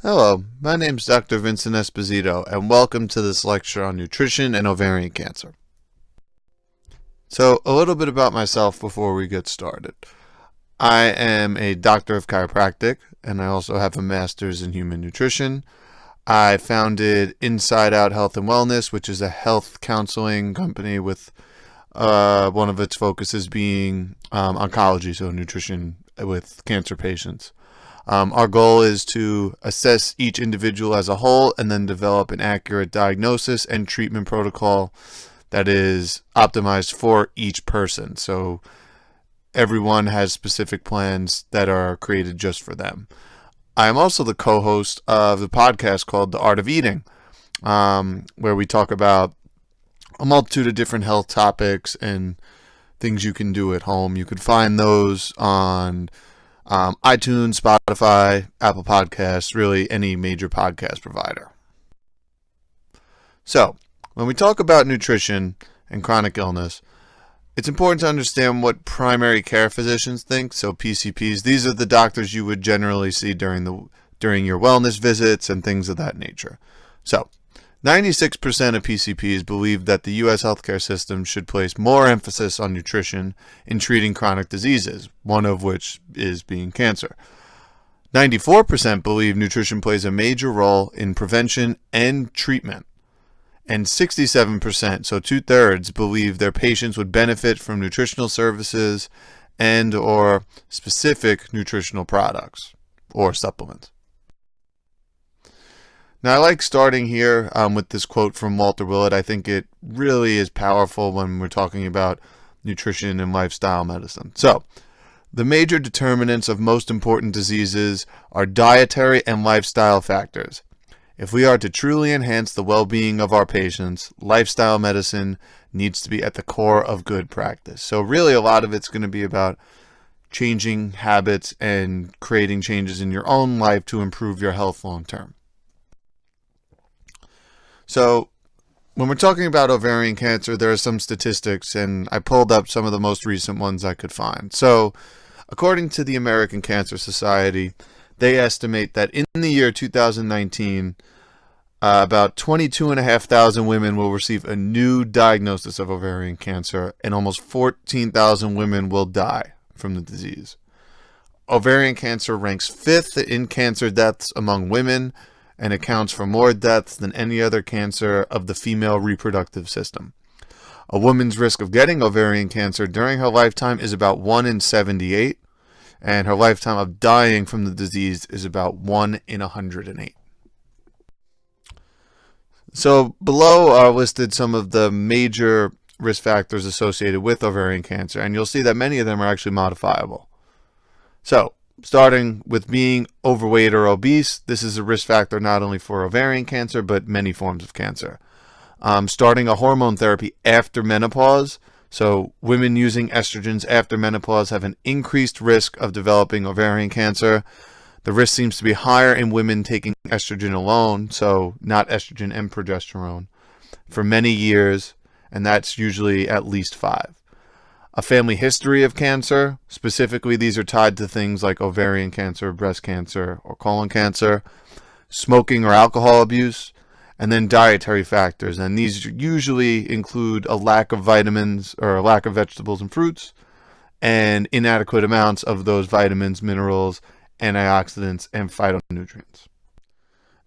Hello, my name is Dr. Vincent Esposito, and welcome to this lecture on nutrition and ovarian cancer. So, a little bit about myself before we get started. I am a doctor of chiropractic, and I also have a master's in human nutrition. I founded Inside Out Health and Wellness, which is a health counseling company with one of its focuses being oncology, so nutrition with cancer patients. Our goal is to assess each individual as a whole and then develop an accurate diagnosis and treatment protocol that is optimized for each person. So everyone has specific plans that are created just for them. I am also the co-host of the podcast called The Art of Eating, where we talk about a multitude of different health topics and things you can do at home. You can find those on iTunes, Spotify, Apple Podcasts, really any major podcast provider. So, when we talk about nutrition and chronic illness, it's important to understand what primary care physicians think. So PCPs, these are the doctors you would generally see during your wellness visits and things of that nature. So, 96% of PCPs believe that the U.S. healthcare system should place more emphasis on nutrition in treating chronic diseases, one of which is being cancer. 94% believe nutrition plays a major role in prevention and treatment. And 67%, so 2/3, believe their patients would benefit from nutritional services and or specific nutritional products or supplements. Now, I like starting here with this quote from Walter Willett. I think it really is powerful when we're talking about nutrition and lifestyle medicine. So, the major determinants of most important diseases are dietary and lifestyle factors. If we are to truly enhance the well-being of our patients, lifestyle medicine needs to be at the core of good practice. So really a lot of it's going to be about changing habits and creating changes in your own life to improve your health long term. So when we're talking about ovarian cancer, there are some statistics, and I pulled up some of the most recent ones I could find. So according to the American Cancer Society, they estimate that in the year 2019, about 22,500 women will receive a new diagnosis of ovarian cancer, and almost 14,000 women will die from the disease. Ovarian cancer ranks 5th in cancer deaths among women and accounts for more deaths than any other cancer of the female reproductive system. A woman's risk of getting ovarian cancer during her lifetime is about 1 in 78. And her lifetime of dying from the disease is about 1 in 108. So below are listed some of the major risk factors associated with ovarian cancer, and you'll see that many of them are actually modifiable. So starting with being overweight or obese, this is a risk factor not only for ovarian cancer, but many forms of cancer. Starting a hormone therapy after menopause. So women using estrogens after menopause have an increased risk of developing ovarian cancer. The risk seems to be higher in women taking estrogen alone, so not estrogen and progesterone, for many years, and that's usually at least 5. A family history of cancer, specifically these are tied to things like ovarian cancer, breast cancer, or colon cancer, smoking or alcohol abuse, and then dietary factors, and these usually include a lack of vitamins or a lack of vegetables and fruits, and inadequate amounts of those vitamins, minerals, antioxidants, and phytonutrients.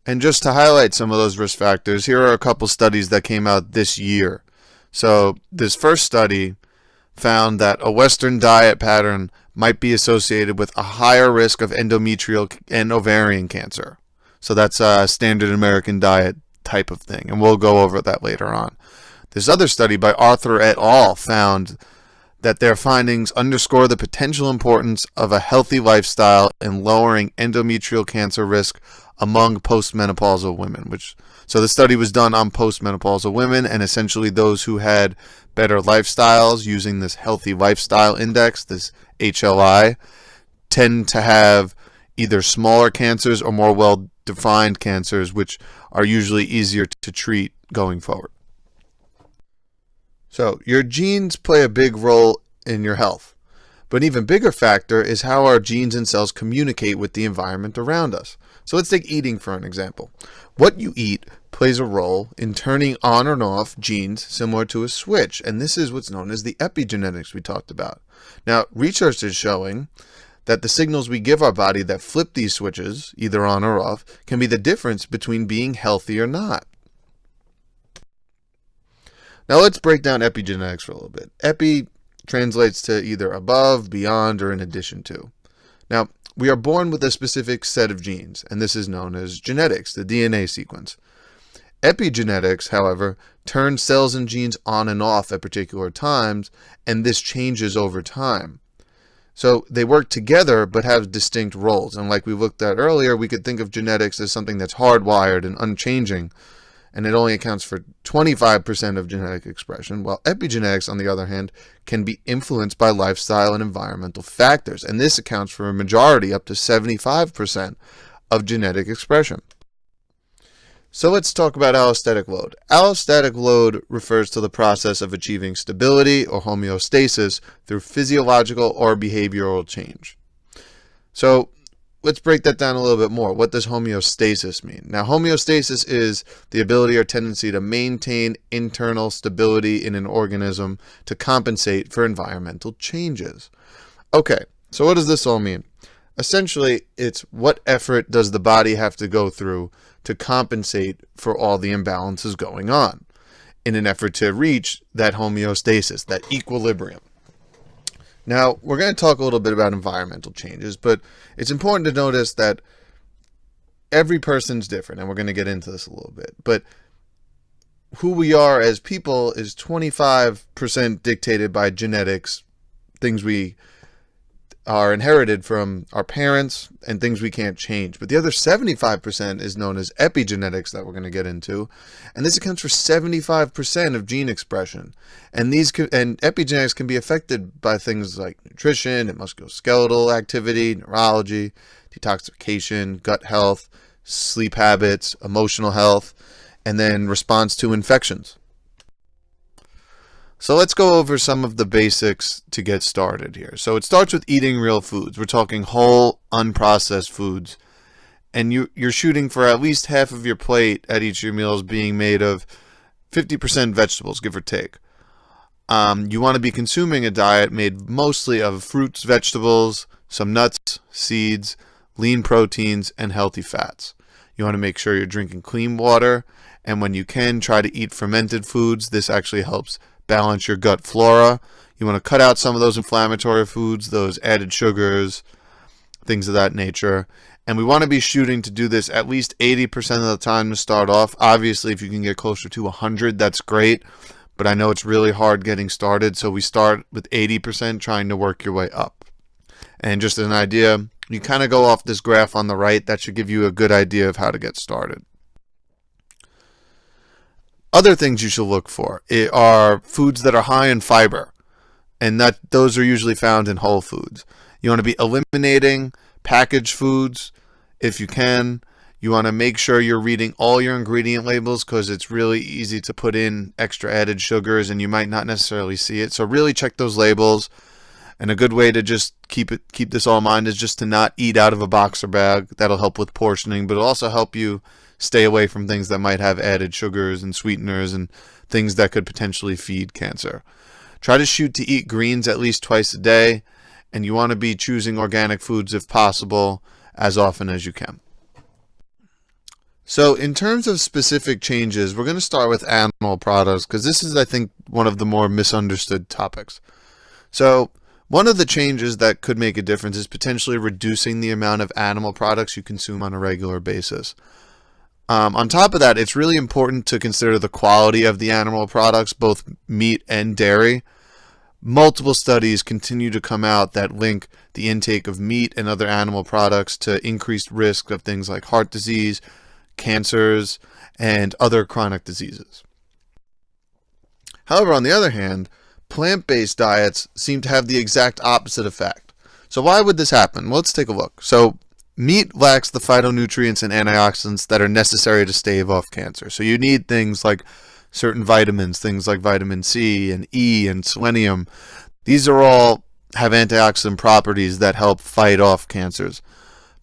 And just to highlight some of those risk factors, here are a couple studies that came out this year. So this first study found that a Western diet pattern might be associated with a higher risk of endometrial and ovarian cancer. So that's a standard American diet type of thing, and we'll go over that later on. This other study by Arthur et al. Found that their findings underscore the potential importance of a healthy lifestyle in lowering endometrial cancer risk among postmenopausal women. So the study was done on postmenopausal women, and essentially those who had better lifestyles using this healthy lifestyle index, this HLI, tend to have either smaller cancers or more well-defined cancers, which are usually easier to treat going forward. So your genes play a big role in your health, But an even bigger factor is how our genes and cells communicate with the environment around us. So let's take eating for an example. What you eat plays a role in turning on and off genes similar to a switch, and this is what's known as the epigenetics we talked about. Now, research is showing that the signals we give our body that flip these switches, either on or off, can be the difference between being healthy or not. Now let's break down epigenetics for a little bit. Epi translates to either above, beyond, or in addition to. Now, we are born with a specific set of genes, and this is known as genetics, the DNA sequence. Epigenetics, however, turns cells and genes on and off at particular times, and this changes over time. So they work together but have distinct roles, and like we looked at earlier, we could think of genetics as something that's hardwired and unchanging, and it only accounts for 25% of genetic expression, while epigenetics, on the other hand, can be influenced by lifestyle and environmental factors, and this accounts for a majority, up to 75% of genetic expression. So let's talk about allostatic load. Allostatic load refers to the process of achieving stability or homeostasis through physiological or behavioral change. So let's break that down a little bit more. What does homeostasis mean? Now, homeostasis is the ability or tendency to maintain internal stability in an organism to compensate for environmental changes. Okay, so what does this all mean? Essentially, it's what effort does the body have to go through to compensate for all the imbalances going on in an effort to reach that homeostasis, that equilibrium. Now, we're going to talk a little bit about environmental changes, but it's important to notice that every person's different, and we're going to get into this a little bit. But who we are as people is 25% dictated by genetics, things we are inherited from our parents, and things we can't change. But the other 75% is known as epigenetics that we're going to get into, and this accounts for 75% of gene expression. And epigenetics can be affected by things like nutrition and musculoskeletal activity, neurology, detoxification, gut health, sleep habits, emotional health, and then response to infections. So let's go over some of the basics to get started here. So it starts with eating real foods. We're talking whole, unprocessed foods. And you're shooting for at least half of your plate at each of your meals being made of 50% vegetables, give or take. You want to be consuming a diet made mostly of fruits, vegetables, some nuts, seeds, lean proteins, and healthy fats. You want to make sure you're drinking clean water, and when you can, try to eat fermented foods. This actually helps balance your gut flora. You want to cut out some of those inflammatory foods, those added sugars, things of that nature. And we want to be shooting to do this at least 80% of the time to start off. Obviously, if you can get closer to 100, that's great. But I know it's really hard getting started, so we start with 80%, trying to work your way up. And just as an idea, you kind of go off this graph on the right. That should give you a good idea of how to get started. Other things you should look for are foods that are high in fiber, and those are usually found in whole foods. You want to be eliminating packaged foods if you can. You want to make sure you're reading all your ingredient labels, because it's really easy to put in extra added sugars and you might not necessarily see it. So really check those labels. And a good way to just keep this all in mind is just to not eat out of a boxer bag. That'll help with portioning, but it'll also help you stay away from things that might have added sugars and sweeteners and things that could potentially feed cancer. Try to shoot to eat greens at least twice a day, and you want to be choosing organic foods if possible as often as you can. So in terms of specific changes, we're going to start with animal products, because this is, I think, one of the more misunderstood topics. So one of the changes that could make a difference is potentially reducing the amount of animal products you consume on a regular basis. On top of that, it's really important to consider the quality of the animal products, both meat and dairy. Multiple studies continue to come out that link the intake of meat and other animal products to increased risk of things like heart disease, cancers, and other chronic diseases. However, on the other hand, plant-based diets seem to have the exact opposite effect. So why would this happen? Well, let's take a look. So meat lacks the phytonutrients and antioxidants that are necessary to stave off cancer. So you need things like certain vitamins, things like vitamin C and E and selenium. These are all have antioxidant properties that help fight off cancers.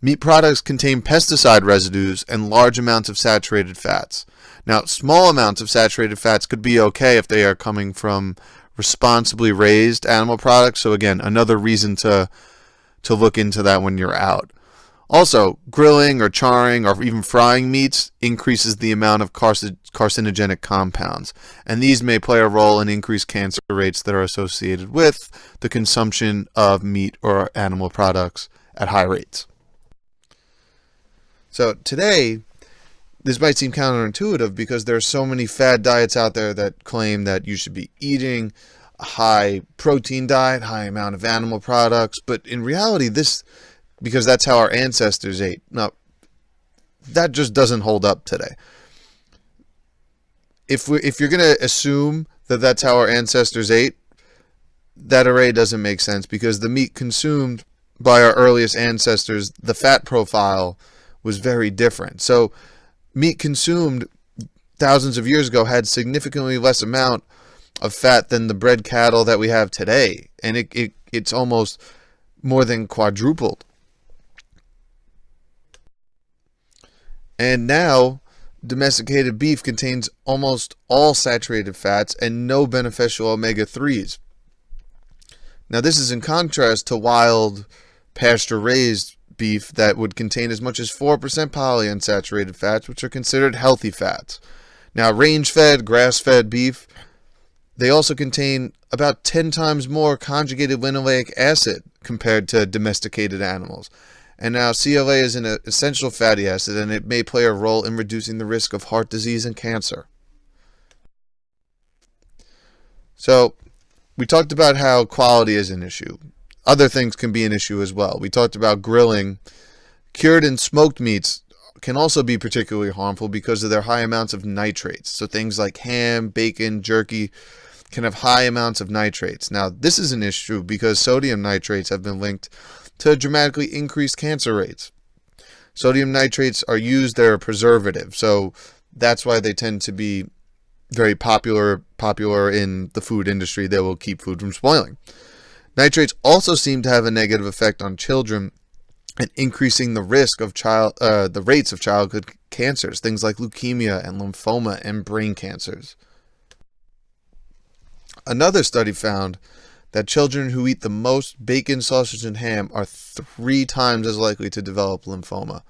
Meat products contain pesticide residues and large amounts of saturated fats. Now, small amounts of saturated fats could be okay if they are coming from responsibly raised animal products. So again, another reason to look into that when you're out. Also, grilling or charring or even frying meats increases the amount of carcinogenic compounds, and these may play a role in increased cancer rates that are associated with the consumption of meat or animal products at high rates. So today, this might seem counterintuitive because there are so many fad diets out there that claim that you should be eating a high protein diet, high amount of animal products, but in reality, because that's how our ancestors ate. Now, that just doesn't hold up today. If you're going to assume that that's how our ancestors ate, that array doesn't make sense, because the meat consumed by our earliest ancestors, the fat profile was very different. So meat consumed thousands of years ago had significantly less amount of fat than the bred cattle that we have today, and it's almost more than quadrupled. And now, domesticated beef contains almost all saturated fats and no beneficial omega-3s. Now, this is in contrast to wild, pasture-raised beef that would contain as much as 4% polyunsaturated fats, which are considered healthy fats. Now, range-fed, grass-fed beef, they also contain about 10 times more conjugated linoleic acid compared to domesticated animals. And now CLA is an essential fatty acid, and it may play a role in reducing the risk of heart disease and cancer. So we talked about how quality is an issue. Other things can be an issue as well. We talked about grilling. Cured and smoked meats can also be particularly harmful because of their high amounts of nitrates. So things like ham, bacon, jerky can have high amounts of nitrates. Now, this is an issue because sodium nitrates have been linked to dramatically increased cancer rates. Sodium nitrates are used, they're a preservative, so that's why they tend to be very popular in the food industry. They will keep food from spoiling. Nitrates also seem to have a negative effect on children and increasing the risk of the rates of childhood cancers, things like leukemia and lymphoma and brain cancers. Another study found that children who eat the most bacon, sausage, and ham are 3 times as likely to develop lymphoma.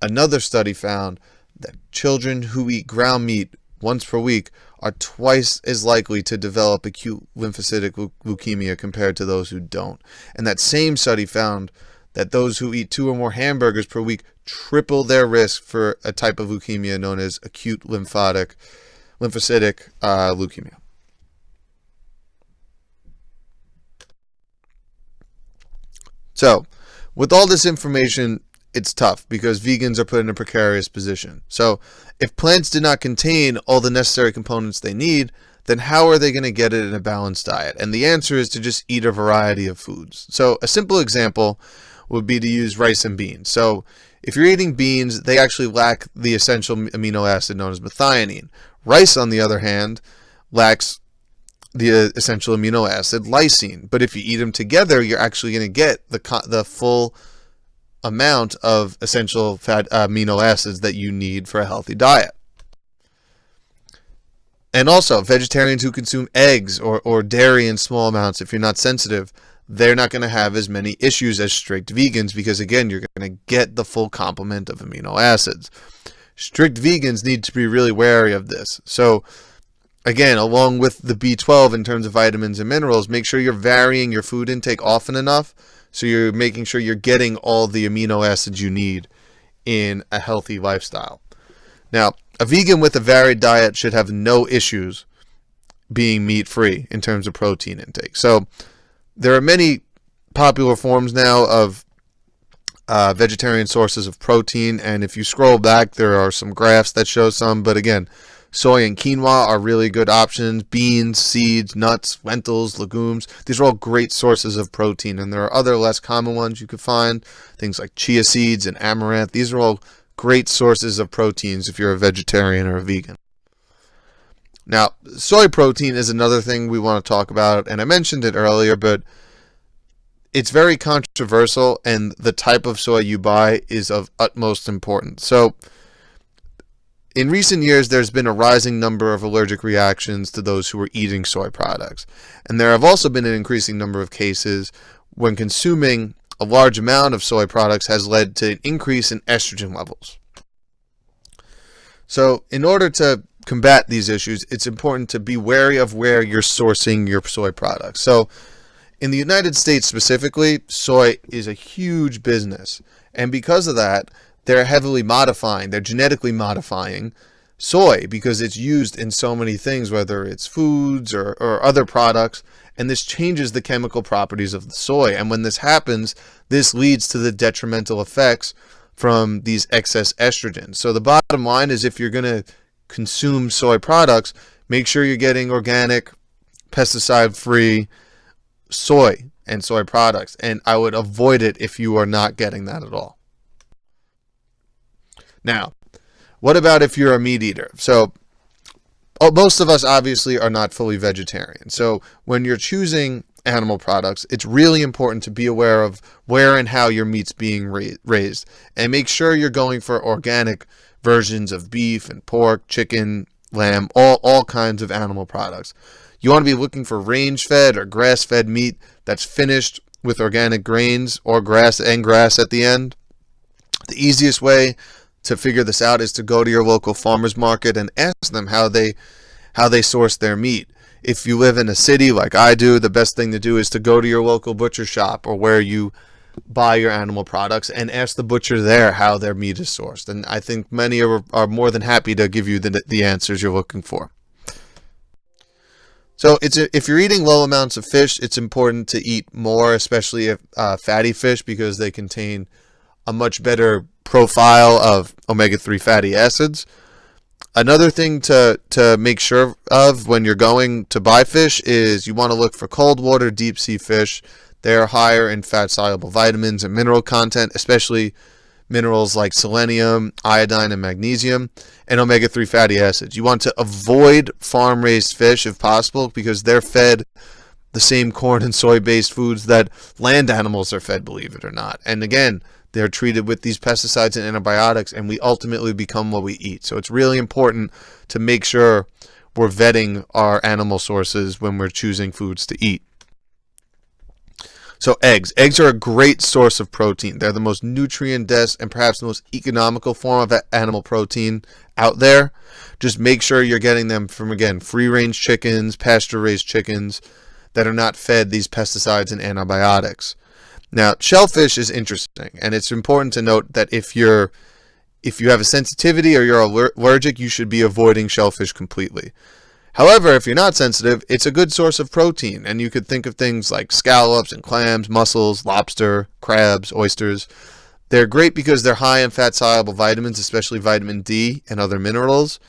Another study found that children who eat ground meat once per week are twice as likely to develop acute lymphocytic leukemia compared to those who don't. And that same study found that those who eat 2 or more hamburgers per week triple their risk for a type of leukemia known as acute lymphocytic leukemia. So, with all this information, it's tough because vegans are put in a precarious position. So, if plants do not contain all the necessary components they need, then how are they going to get it in a balanced diet? And the answer is to just eat a variety of foods. So, a simple example would be to use rice and beans. So, if you're eating beans, they actually lack the essential amino acid known as methionine. Rice, on the other hand, lacks the essential amino acid lysine. But if you eat them together, you're actually going to get the full amount of essential amino acids that you need for a healthy diet. And also, vegetarians who consume eggs or dairy in small amounts, if you're not sensitive, they're not going to have as many issues as strict vegans because, again, you're going to get the full complement of amino acids. Strict vegans need to be really wary of this. So, again, along with the B12 in terms of vitamins and minerals, make sure you're varying your food intake often enough so you're making sure you're getting all the amino acids you need in a healthy lifestyle. Now, a vegan with a varied diet should have no issues being meat-free in terms of protein intake. So, there are many popular forms now of vegetarian sources of protein, and if you scroll back, there are some graphs that show some, but again, soy and quinoa are really good options. Beans, seeds, nuts, lentils, legumes. These are all great sources of protein. And there are other less common ones you could find. Things like chia seeds and amaranth. These are all great sources of proteins if you're a vegetarian or a vegan. Now, soy protein is another thing we want to talk about. And I mentioned it earlier, but it's very controversial, and the type of soy you buy is of utmost importance. So in recent years, there's been a rising number of allergic reactions to those who are eating soy products. And there have also been an increasing number of cases when consuming a large amount of soy products has led to an increase in estrogen levels. So in order to combat these issues, it's important to be wary of where you're sourcing your soy products. So in the United States specifically, soy is a huge business. And because of that, they're heavily modifying, they're genetically modifying soy because it's used in so many things, whether it's foods or other products, and this changes the chemical properties of the soy. And when this happens, this leads to the detrimental effects from these excess estrogens. So the bottom line is, if you're going to consume soy products, make sure you're getting organic, pesticide-free soy and soy products, and I would avoid it if you are not getting that at all. Now, what about if you're a meat eater? So most of us obviously are not fully vegetarian. So when you're choosing animal products, it's really important to be aware of where and how your meat's being raised, and make sure you're going for organic versions of beef and pork, chicken, lamb, all kinds of animal products. You want to be looking for range-fed or grass-fed meat that's finished with organic grains or grass at the end. The easiest way to figure this out is to go to your local farmer's market and ask them how they source their meat. If you live in a city like I do, the best thing to do is to go to your local butcher shop or where you buy your animal products and ask the butcher there how their meat is sourced. And I think many are more than happy to give you the answers you're looking for. So if you're eating low amounts of fish, it's important to eat more, especially if fatty fish, because they contain a much better profile of omega-3 fatty acids. Another thing to make sure of when you're going to buy fish is you want to look for cold water deep sea fish. They're higher in fat-soluble vitamins and mineral content, especially minerals like selenium, iodine, and magnesium, and omega-3 fatty acids. You want to avoid farm-raised fish if possible, because they're fed the same corn and soy-based foods that land animals are fed, believe it or not. And again, they're treated with these pesticides and antibiotics, and we ultimately become what we eat. So it's really important to make sure we're vetting our animal sources when we're choosing foods to eat. So eggs. Eggs are a great source of protein. They're the most nutrient-dense and perhaps the most economical form of animal protein out there. Just make sure you're getting them from, again, free-range chickens, pasture-raised chickens that are not fed these pesticides and antibiotics. Now, shellfish is interesting, and it's important to note that if you have a sensitivity or you're allergic, you should be avoiding shellfish completely. However, if you're not sensitive, it's a good source of protein, and you could think of things like scallops and clams, mussels, lobster, crabs, oysters. They're great because they're high in fat-soluble vitamins, especially vitamin D and other minerals.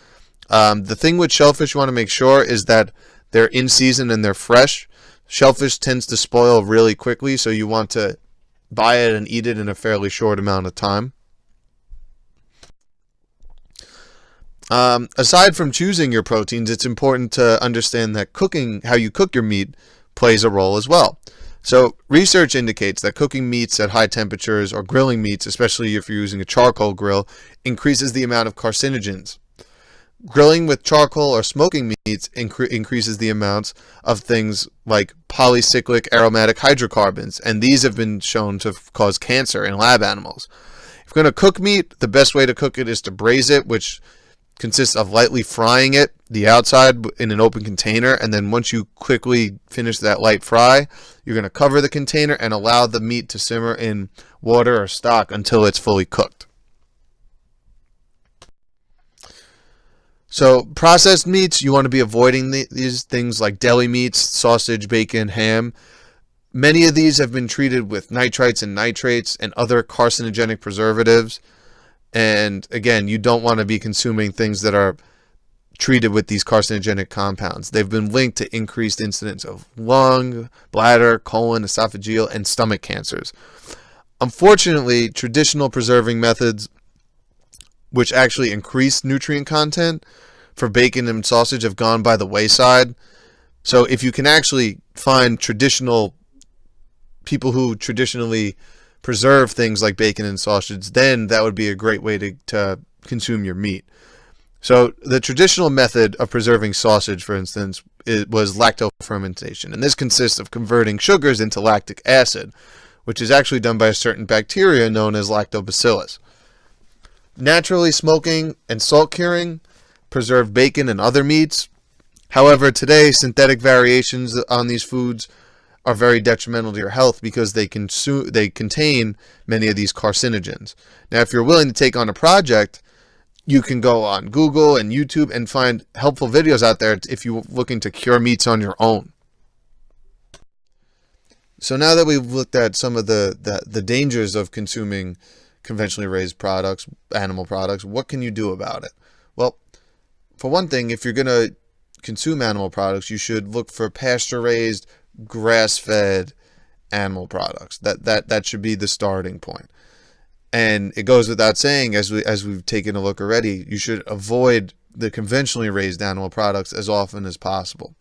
The thing with shellfish you want to make sure is that they're in season and they're fresh. Shellfish tends to spoil really quickly, so you want to buy it and eat it in a fairly short amount of time. Aside from choosing your proteins, it's important to understand that how you cook your meat plays a role as well. So research indicates that cooking meats at high temperatures or grilling meats, especially if you're using a charcoal grill, increases the amount of carcinogens. Grilling with charcoal or smoking meats increases the amounts of things like polycyclic aromatic hydrocarbons, and these have been shown to cause cancer in lab animals. If you're going to cook meat, the best way to cook it is to braise it, which consists of lightly frying it, the outside, in an open container, and then once you quickly finish that light fry, you're going to cover the container and allow the meat to simmer in water or stock until it's fully cooked. So processed meats, you want to be avoiding these things like deli meats, sausage, bacon, ham. Many of these have been treated with nitrites and nitrates and other carcinogenic preservatives. And again, you don't want to be consuming things that are treated with these carcinogenic compounds. They've been linked to increased incidence of lung, bladder, colon, esophageal, and stomach cancers. Unfortunately, traditional preserving methods, which actually increase nutrient content for bacon and sausage, have gone by the wayside. So if you can actually find traditional people who traditionally preserve things like bacon and sausage, then that would be a great way to consume your meat. So the traditional method of preserving sausage, for instance, was lactofermentation. And this consists of converting sugars into lactic acid, which is actually done by a certain bacteria known as lactobacillus. Naturally smoking and salt curing preserve bacon and other meats. However, today synthetic variations on these foods are very detrimental to your health because they contain many of these carcinogens. Now, if you're willing to take on a project, you can go on Google and YouTube and find helpful videos out there if you're looking to cure meats on your own. So now that we've looked at some of the dangers of consuming conventionally raised products, animal products, what can you do about it? Well, for one thing, if you're going to consume animal products, you should look for pasture-raised, grass-fed animal products. That should be the starting point. And it goes without saying, as we've taken a look already, you should avoid the conventionally raised animal products as often as possible.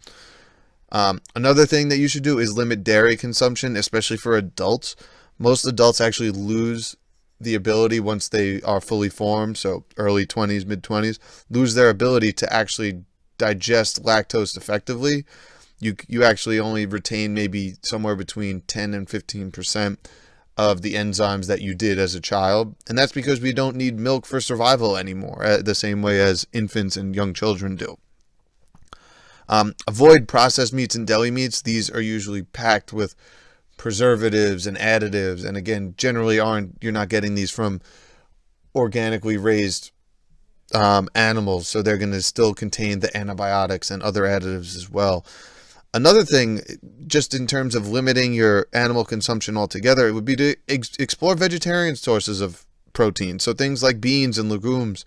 Another thing that you should do is limit dairy consumption, especially for adults. Most adults actually lose the ability once they are fully formed, so early 20s, mid-20s, lose their ability to actually digest lactose effectively. You actually only retain maybe somewhere between 10 and 15% of the enzymes that you did as a child. And that's because we don't need milk for survival anymore, the same way as infants and young children do. Avoid processed meats and deli meats. These are usually packed with preservatives and additives. And again, generally you're not getting these from organically raised animals. So they're going to still contain the antibiotics and other additives as well. Another thing, just in terms of limiting your animal consumption altogether, it would be to explore vegetarian sources of protein. So things like beans and legumes,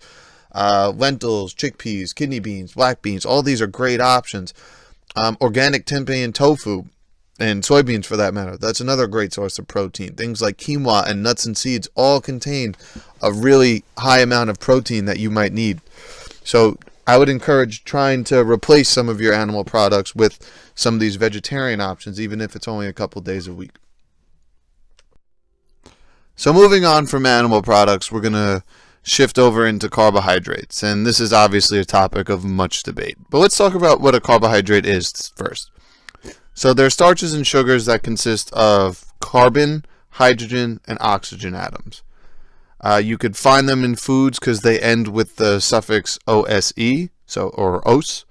lentils, chickpeas, kidney beans, black beans, all these are great options. Organic tempeh and tofu, and soybeans for that matter, that's another great source of protein. Things like quinoa and nuts and seeds all contain a really high amount of protein that you might need. So I would encourage trying to replace some of your animal products with some of these vegetarian options, even if it's only a couple days a week. So moving on from animal products, we're going to shift over into carbohydrates. And this is obviously a topic of much debate. But let's talk about what a carbohydrate is first. So there are starches and sugars that consist of carbon, hydrogen, and oxygen atoms. You could find them in foods because they end with the suffix OSE, or OS.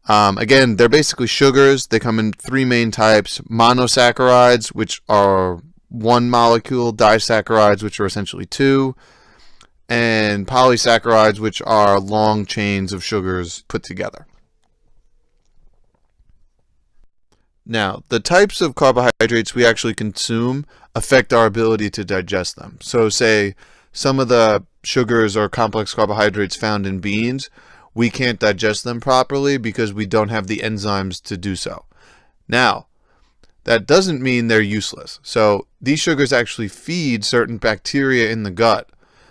Again, they're basically sugars. They come in three main types: monosaccharides, which are one molecule; disaccharides, which are essentially two; and polysaccharides, which are long chains of sugars put together. Now, the types of carbohydrates we actually consume affect our ability to digest them. So say some of the sugars or complex carbohydrates found in beans, we can't digest them properly because we don't have the enzymes to do so. Now, that doesn't mean they're useless. So these sugars actually feed certain bacteria in the gut.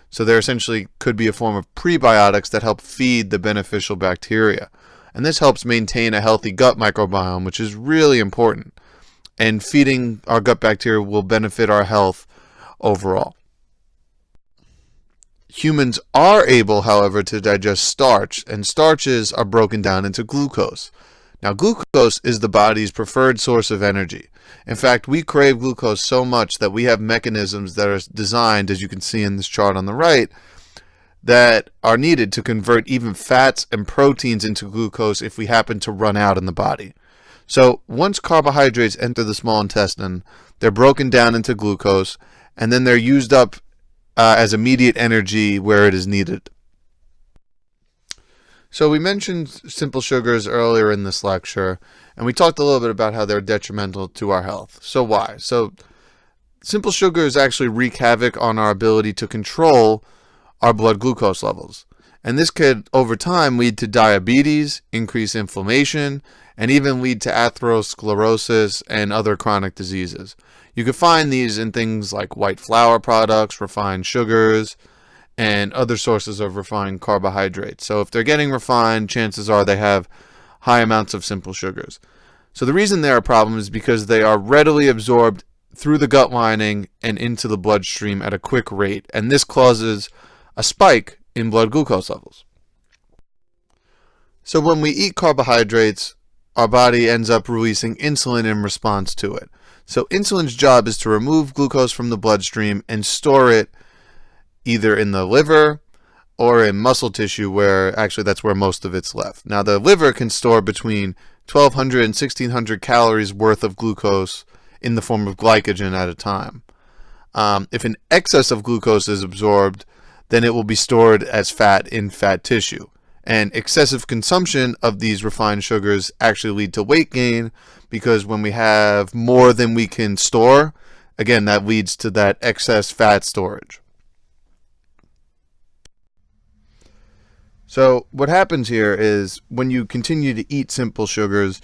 So there essentially could be a form of prebiotics that help feed the beneficial bacteria. And this helps maintain a healthy gut microbiome, which is really important. And feeding our gut bacteria will benefit our health overall. Humans are able, however, to digest starch, and starches are broken down into glucose. Now, glucose is the body's preferred source of energy. In fact, we crave glucose so much that we have mechanisms that are designed, as you can see in this chart on the right, that are needed to convert even fats and proteins into glucose if we happen to run out in the body. So once carbohydrates enter the small intestine, they're broken down into glucose, and then they're used up as immediate energy where it is needed. So we mentioned simple sugars earlier in this lecture, and we talked a little bit about how they're detrimental to our health. So why? So simple sugars actually wreak havoc on our ability to control our blood glucose levels. And this could, over time, lead to diabetes, increase inflammation, and even lead to atherosclerosis and other chronic diseases. You can find these in things like white flour products, refined sugars, and other sources of refined carbohydrates. So if they're getting refined, chances are they have high amounts of simple sugars. So the reason they're a problem is because they are readily absorbed through the gut lining and into the bloodstream at a quick rate, and this causes a spike in blood glucose levels. So when we eat carbohydrates, our body ends up releasing insulin in response to it. So insulin's job is to remove glucose from the bloodstream and store it either in the liver or in muscle tissue, where actually that's where most of it's left. Now the liver can store between 1,200 and 1,600 calories worth of glucose in the form of glycogen at a time. If an excess of glucose is absorbed, then it will be stored as fat in fat tissue. And excessive consumption of these refined sugars actually lead to weight gain, because when we have more than we can store, again, that leads to that excess fat storage. So what happens here is when you continue to eat simple sugars,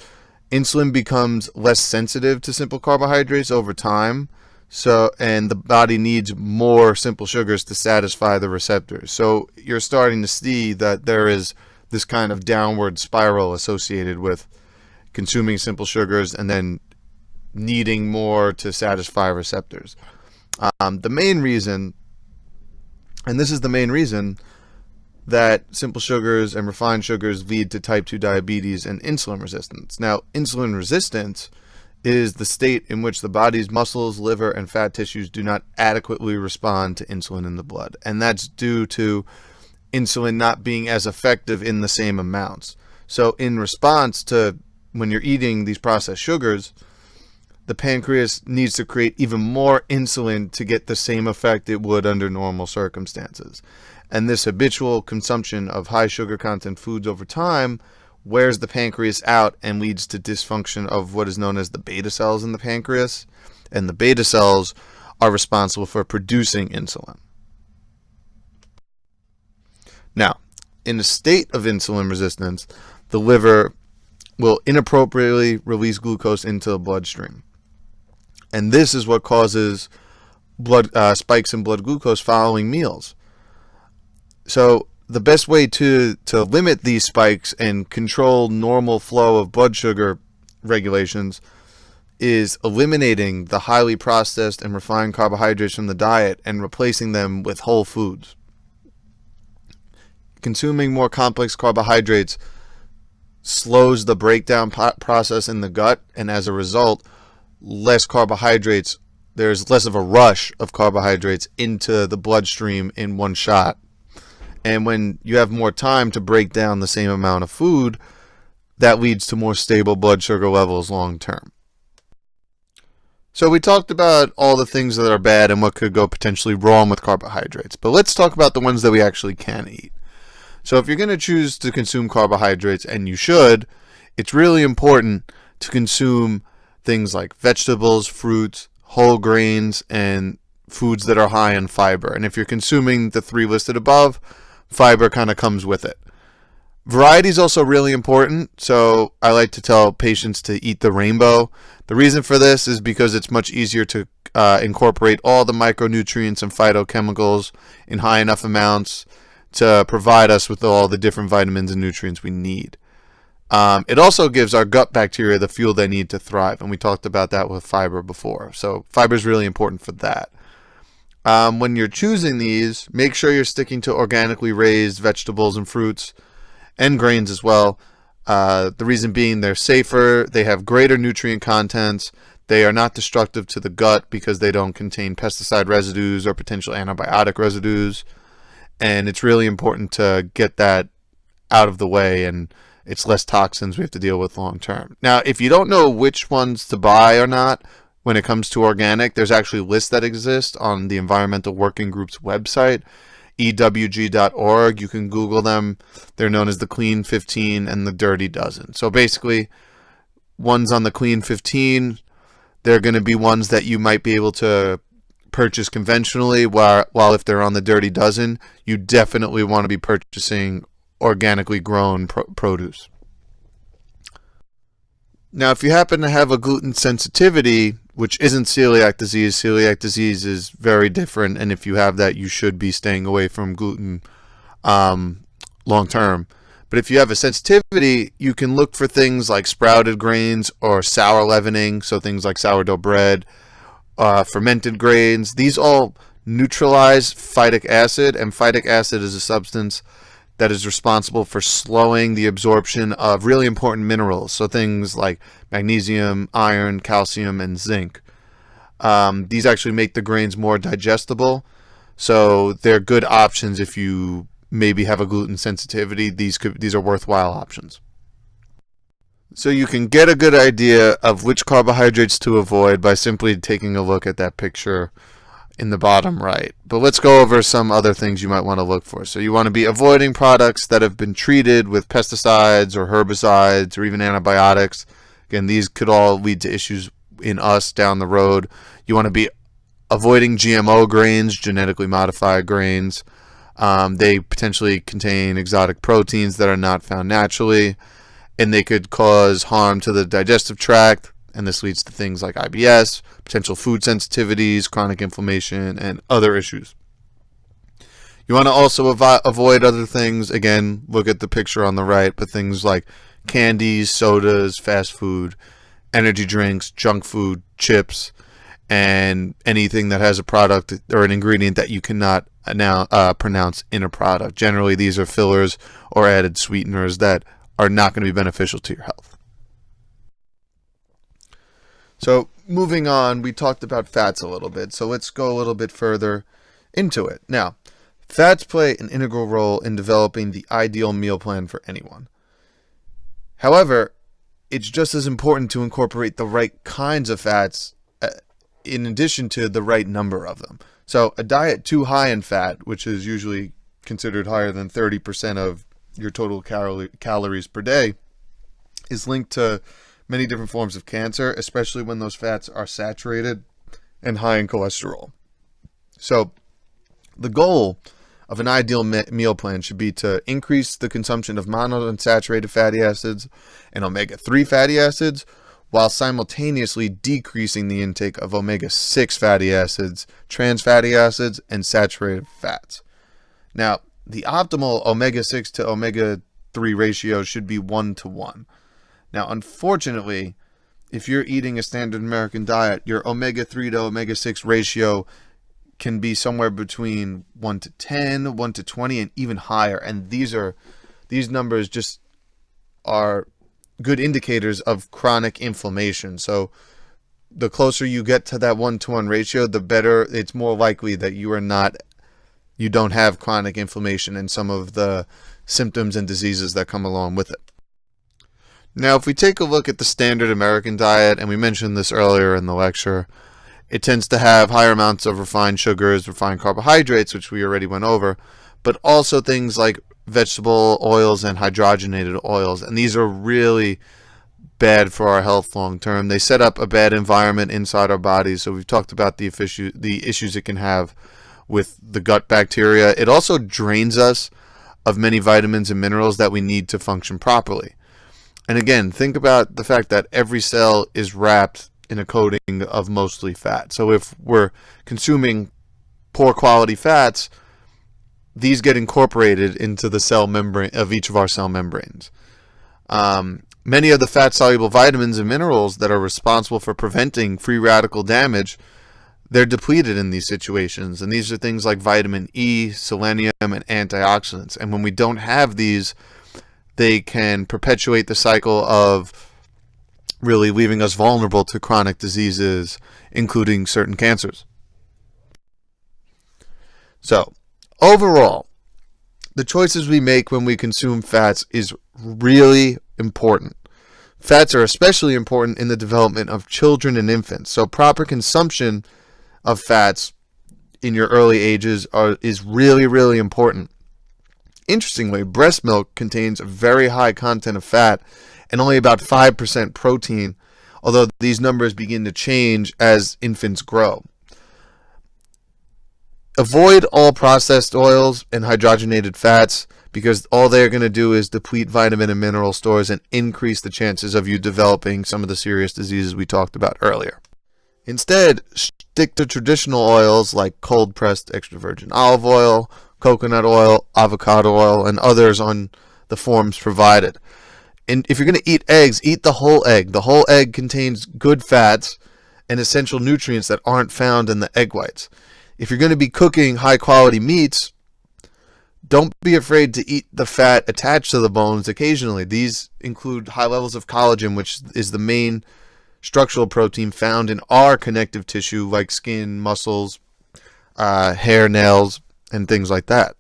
insulin becomes less sensitive to simple carbohydrates over time. And the body needs more simple sugars to satisfy the receptors. So you're starting to see that there is this kind of downward spiral associated with consuming simple sugars and then needing more to satisfy receptors. The main reason, and this is the main reason, that simple sugars and refined sugars lead to type 2 diabetes and insulin resistance. Now, insulin resistance is the state in which the body's muscles, liver, and fat tissues do not adequately respond to insulin in the blood. And that's due to insulin not being as effective in the same amounts. So in response to when you're eating these processed sugars, the pancreas needs to create even more insulin to get the same effect it would under normal circumstances. And this habitual consumption of high sugar content foods over time wears the pancreas out and leads to dysfunction of what is known as the beta cells in the pancreas. And the beta cells are responsible for producing insulin. Now, in a state of insulin resistance, the liver will inappropriately release glucose into the bloodstream. And this is what causes spikes in blood glucose following meals. So the best way to limit these spikes and control normal flow of blood sugar regulations is eliminating the highly processed and refined carbohydrates from the diet and replacing them with whole foods. Consuming more complex carbohydrates slows the breakdown process in the gut, and as a result, there's less of a rush of carbohydrates into the bloodstream in one shot. And when you have more time to break down the same amount of food, that leads to more stable blood sugar levels long term. So we talked about all the things that are bad and what could go potentially wrong with carbohydrates. But let's talk about the ones that we actually can eat. So if you're going to choose to consume carbohydrates, and you should, it's really important to consume things like vegetables, fruits, whole grains, and foods that are high in fiber. And if you're consuming the three listed above, fiber kind of comes with it. Variety is also really important, so I like to tell patients to eat the rainbow. The reason for this is because it's much easier to incorporate all the micronutrients and phytochemicals in high enough amounts to provide us with all the different vitamins and nutrients we need. It also gives our gut bacteria the fuel they need to thrive, and we talked about that with fiber before. So fiber is really important for that. When you're choosing these, make sure you're sticking to organically raised vegetables and fruits and grains as well. The reason being they're safer, they have greater nutrient contents, they are not destructive to the gut because they don't contain pesticide residues or potential antibiotic residues. And it's really important to get that out of the way, and it's less toxins we have to deal with long term. Now, if you don't know which ones to buy or not when it comes to organic, there's actually lists that exist on the Environmental Working Group's website, ewg.org. You can Google them. They're known as the Clean 15 and the Dirty Dozen. So basically, ones on the Clean 15, they're going to be ones that you might be able to purchase conventionally, while if they're on the Dirty Dozen, you definitely want to be purchasing organically grown produce. Now, if you happen to have a gluten sensitivity, which isn't celiac disease is very different, and if you have that, you should be staying away from gluten long term. But if you have a sensitivity, you can look for things like sprouted grains or sour leavening, so things like sourdough bread, fermented grains. These all neutralize phytic acid, and phytic acid is a substance that is responsible for slowing the absorption of really important minerals. So things like magnesium, iron, calcium, and zinc. These actually make the grains more digestible. So they're good options if you maybe have a gluten sensitivity. These are worthwhile options. So you can get a good idea of which carbohydrates to avoid by simply taking a look at that picture in the bottom right. But let's go over some other things you might want to look for. So you want to be avoiding products that have been treated with pesticides or herbicides or even antibiotics. Again, these could all lead to issues in us down the road. You want to be avoiding GMO grains, genetically modified grains. They potentially contain exotic proteins that are not found naturally, and they could cause harm to the digestive tract, and this leads to things like IBS, potential food sensitivities, chronic inflammation, and other issues. You want to also avoid other things. Again, look at the picture on the right, but things like candies, sodas, fast food, energy drinks, junk food, chips, and anything that has a product or an ingredient that you cannot now pronounce in a product. Generally, these are fillers or added sweeteners that are not going to be beneficial to your health. So moving on, we talked about fats a little bit, so let's go a little bit further into it. Now, fats play an integral role in developing the ideal meal plan for anyone. However, it's just as important to incorporate the right kinds of fats in addition to the right number of them. So a diet too high in fat, which is usually considered higher than 30% of your total calories per day, is linked to many different forms of cancer, especially when those fats are saturated and high in cholesterol. So the goal of an ideal meal plan should be to increase the consumption of monounsaturated fatty acids and omega-3 fatty acids, while simultaneously decreasing the intake of omega-6 fatty acids, trans fatty acids, and saturated fats. Now, the optimal omega-6 to omega-3 ratio should be 1:1. Now, unfortunately, if you're eating a standard American diet, your omega-3 to omega-6 ratio can be somewhere between 1:10, 1:20, and even higher. And these numbers just are good indicators of chronic inflammation. So the closer you get to that 1:1 ratio, the better. It's more likely that you don't have chronic inflammation and some of the symptoms and diseases that come along with it. Now, if we take a look at the standard American diet, and we mentioned this earlier in the lecture, it tends to have higher amounts of refined sugars, refined carbohydrates, which we already went over, but also things like vegetable oils and hydrogenated oils. And these are really bad for our health long term. They set up a bad environment inside our bodies. So we've talked about the issues it can have with the gut bacteria. It also drains us of many vitamins and minerals that we need to function properly. And again, think about the fact that every cell is wrapped in a coating of mostly fat. So if we're consuming poor quality fats, these get incorporated into the cell membrane of each of our cell membranes. Many of the fat-soluble vitamins and minerals that are responsible for preventing free radical damage, they're depleted in these situations. And these are things like vitamin E, selenium, and antioxidants. And when we don't have these, they can perpetuate the cycle of really leaving us vulnerable to chronic diseases, including certain cancers. So, overall, the choices we make when we consume fats is really important. Fats are especially important in the development of children and infants. So proper consumption of fats in your early ages is really, really important. Interestingly, breast milk contains a very high content of fat and only about 5% protein, although these numbers begin to change as infants grow. Avoid all processed oils and hydrogenated fats because all they're going to do is deplete vitamin and mineral stores and increase the chances of you developing some of the serious diseases we talked about earlier. Instead, stick to traditional oils like cold-pressed extra virgin olive oil, coconut oil, avocado oil, and others on the forms provided. And if you're going to eat eggs, eat the whole egg. The whole egg contains good fats, and essential nutrients that aren't found in the egg whites. If you're going to be cooking high quality meats, don't be afraid to eat the fat attached to the bones occasionally. These include high levels of collagen, which is the main structural protein found in our connective tissue like skin, muscles, hair, nails, and things like that.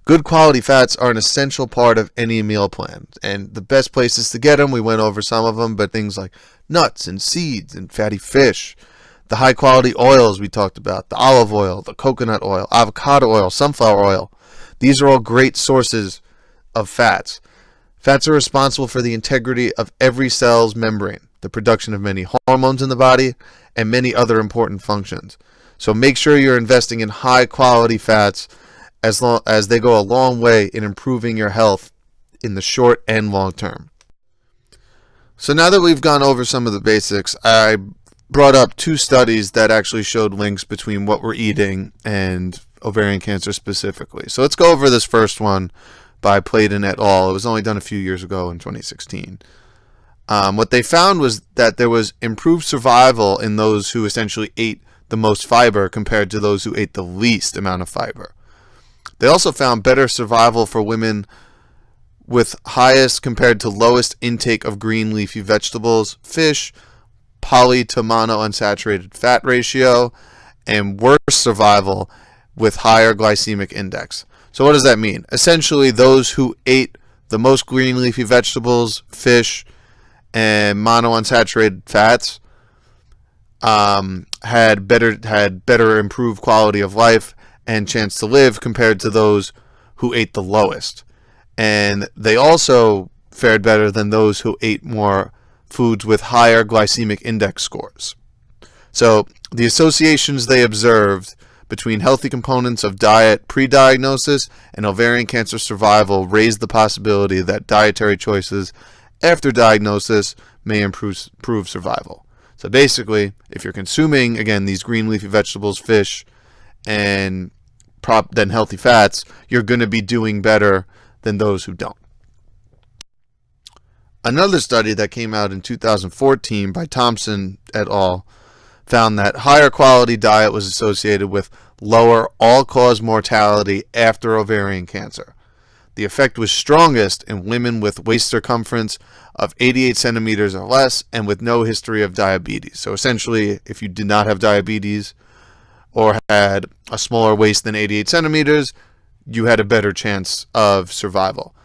Good quality fats are an essential part of any meal plan, and the best places to get them, we went over some of them, but things like nuts and seeds and fatty fish, the high quality oils we talked about, the olive oil, the coconut oil, avocado oil, sunflower oil. These are all great sources of fats. Fats are responsible for the integrity of every cell's membrane, the production of many hormones in the body, and many other important functions. So make sure you're investing in high quality fats as they go a long way in improving your health in the short and long term. So now that we've gone over some of the basics, I brought up 2 studies that actually showed links between what we're eating and ovarian cancer specifically. So let's go over this first one by Platon et al. It was only done a few years ago in 2016. What they found was that there was improved survival in those who essentially ate the most fiber compared to those who ate the least amount of fiber. They also found better survival for women with highest compared to lowest intake of green leafy vegetables, fish, poly to mono unsaturated fat ratio, and worse survival with higher glycemic index. So what does that mean? Essentially, those who ate the most green leafy vegetables, fish, and mono unsaturated fats had better improved quality of life and chance to live compared to those who ate the lowest. And they also fared better than those who ate more foods with higher glycemic index scores. So the associations they observed between healthy components of diet pre-diagnosis and ovarian cancer survival raised the possibility that dietary choices after diagnosis may improve survival. So basically, if you're consuming, again, these green leafy vegetables, fish, and then healthy fats, you're going to be doing better than those who don't. Another study that came out in 2014 by Thompson et al. Found that higher quality diet was associated with lower all-cause mortality after ovarian cancer. The effect was strongest in women with waist circumference of 88 centimeters or less and with no history of diabetes. So essentially, if you did not have diabetes or had a smaller waist than 88 centimeters, you had a better chance of survival.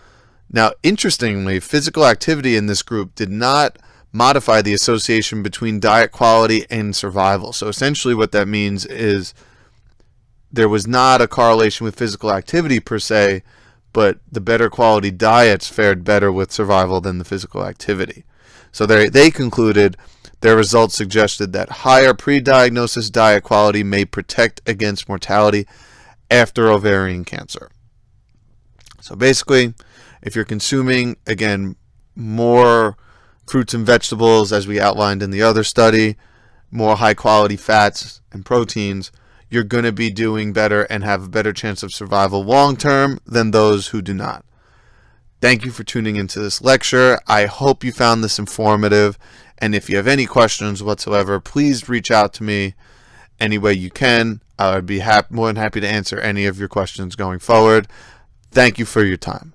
Now, interestingly, physical activity in this group did not modify the association between diet quality and survival. So essentially what that means is there was not a correlation with physical activity per se, but the better quality diets fared better with survival than the physical activity. So they concluded their results suggested that higher pre-diagnosis diet quality may protect against mortality after ovarian cancer. So basically, if you're consuming, again, more fruits and vegetables, as we outlined in the other study, more high-quality fats and proteins, you're going to be doing better and have a better chance of survival long-term than those who do not. Thank you for tuning into this lecture. I hope you found this informative, and if you have any questions whatsoever, please reach out to me any way you can. I would be more than happy to answer any of your questions going forward. Thank you for your time.